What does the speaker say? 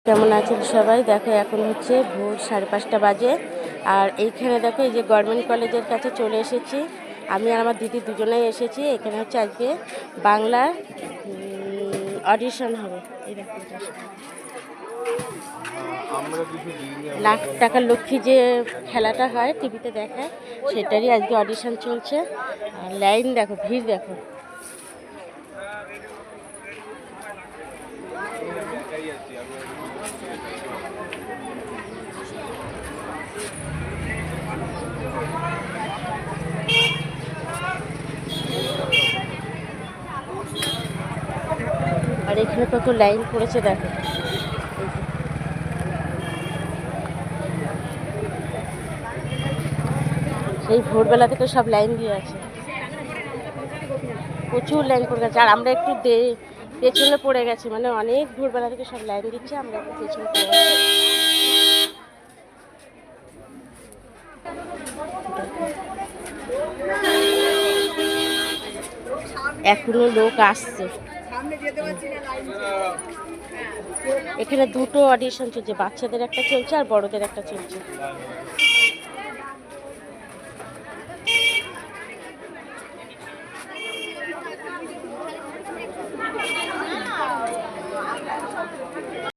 কেমন আছেন সবাই? দেখো এখন হচ্ছে ভোর 5:30 বাজে। আর এইখানে দেখো এই যে গভর্নমেন্ট কলেজের কাছে চলে এসেছি। আমি আর আমার দিদি দুজনেই এসেছি। এখানে হচ্ছে আজকে বাংলার অডিশন হবে। এই দেখো লাখ টাকার লক্ষ্মী যে খেলাটা হয় টিভিতে দেখায়, সেটারই আজকে অডিশন চলছে। আর লাইন দেখো, ভিড় দেখো। আর এখানে কত লাইন পড়েছে দেখো। সেই ভোরবেলা থেকে সব লাইন দিয়ে আছে, প্রচুর লাইন পড়ে গেছে। আর আমরা একটু পেছনে পড়ে গেছি, মানে অনেক ভোরবেলা থেকে সব লাইন দিচ্ছে, আমরা একটু পেছনে পড়ে গেছি। এখনো লোক আসছে। এখানে দুটো অডিশন চলছে, বাচ্চাদের একটা চলছে আর বড়দের একটা চলছে।